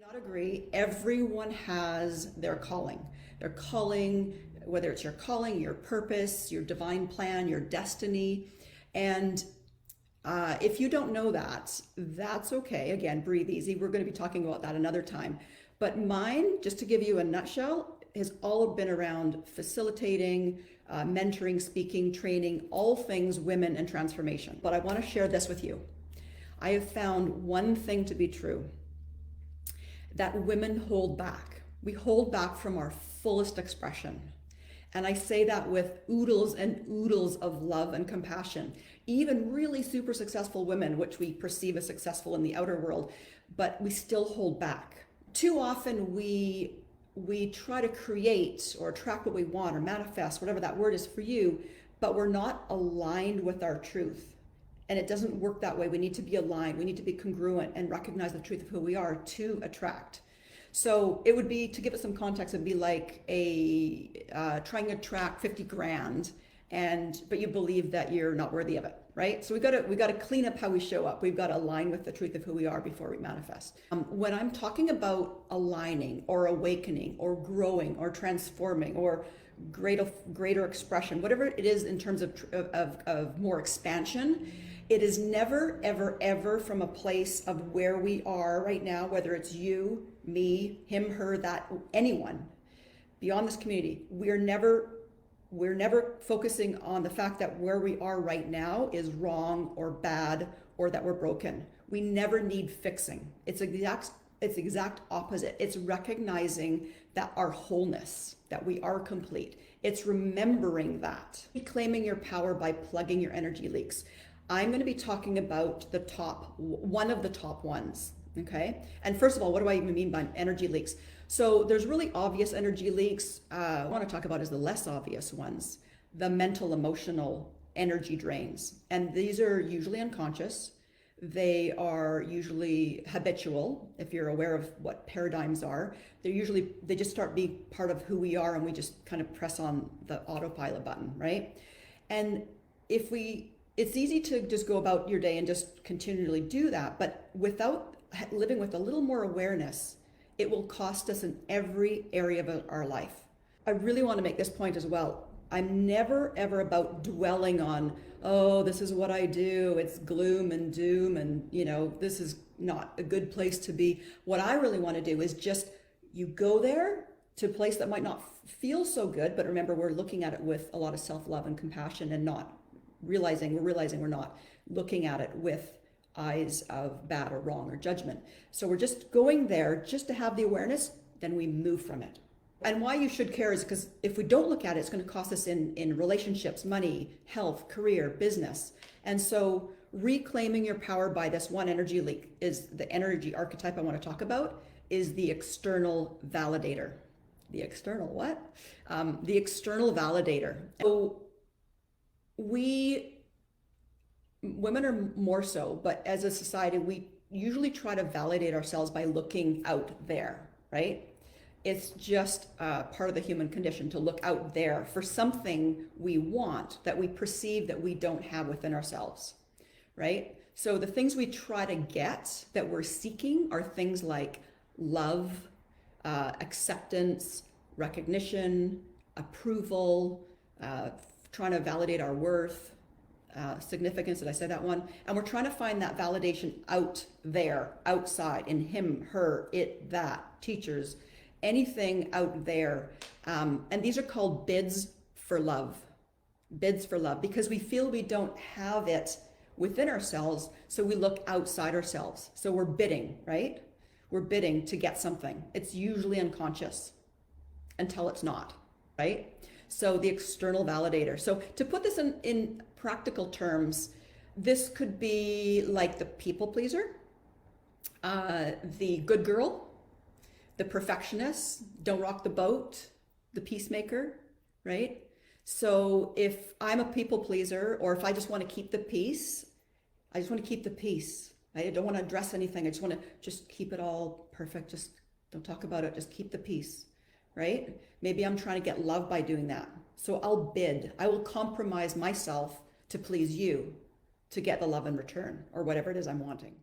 Not agree. Everyone has their calling. Their calling, whether it's your calling, your purpose, your divine plan, your destiny. And if you don't know that, that's okay. Again, breathe easy. We're going to be talking about that another time. But mine, just to give you a nutshell, has all been around facilitating, mentoring, speaking, training, all things women and transformation. But I want to share this with you. I have found one thing to be true, that women hold back. We hold back from our fullest expression. And I say that with oodles and oodles of love and compassion. Even really super successful women, which we perceive as successful in the outer world, but we still hold back. Too often we try to create or attract what we want or manifest, whatever that word is for you, but we're not aligned with our truth. And it doesn't work that way. We need to be aligned. We need to be congruent and recognize the truth of who we are to attract. So it would be, to give it some context, it'd be like trying to attract 50 grand, but you believe that you're not worthy of it, right? So we got to clean up how we show up. We've got to align with the truth of who we are before we manifest. When I'm talking about aligning or awakening or growing or transforming or greater expression, whatever it is in terms of more expansion, it is never, ever, ever from a place of where we are right now, whether it's you, me, him, her, that, anyone beyond this community. We're never focusing on the fact that where we are right now is wrong or bad or that we're broken. We never need fixing. It's exact opposite. It's recognizing that our wholeness, that we are complete. It's remembering that. Reclaiming your power by plugging your energy leaks. I'm going to be talking about one of the top ones, okay? And first of all, what do I even mean by energy leaks? So there's really obvious energy leaks. I want to talk about is the less obvious ones, the mental, emotional energy drains. And these are usually unconscious. They are usually habitual. If you're aware of what paradigms are, they just start being part of who we are, and we just kind of press on the autopilot button, right? And it's easy to just go about your day and just continually do that, but without living with a little more awareness, it will cost us in every area of our life. I really want to make this point as well. I'm never ever about dwelling on, oh, this is what I do. It's gloom and doom, and this is not a good place to be. What I really want to do is just, you go there to a place that might not feel so good, but remember, we're looking at it with a lot of self-love and compassion, and not realizing we're not looking at it with eyes of bad or wrong or judgment. So we're just going there just to have the awareness, then we move from it. And why you should care is because if we don't look at it, it's going to cost us in relationships, money, health, career, business. And so reclaiming your power by this one energy leak is the energy archetype I want to talk about, is the external validator. The external what? The external validator. So women are more so, but as a society, we usually try to validate ourselves by looking out there, right? It's just part of the human condition to look out there for something we want that we perceive that we don't have within ourselves, right? So the things we try to get that we're seeking are things like love, acceptance, recognition, approval, trying to validate our worth, significance, did I say that one? And we're trying to find that validation out there, outside, in him, her, it, that, teachers, anything out there. And these are called bids for love. Bids for love, because we feel we don't have it within ourselves, so we look outside ourselves. So we're bidding, right? We're bidding to get something. It's usually unconscious until it's not, right? So the external validator. So to put this in practical terms, this could be like the people pleaser, the good girl, the perfectionist, don't rock the boat, the peacemaker, right? So if I'm a people pleaser, or if I just want to keep the peace, I just want to keep the peace. I don't want to address anything. I just want to just keep it all perfect. Just don't talk about it. Just keep the peace, right? Maybe I'm trying to get love by doing that. So I'll bid. I will compromise myself to please you, to get the love in return, or whatever it is I'm wanting.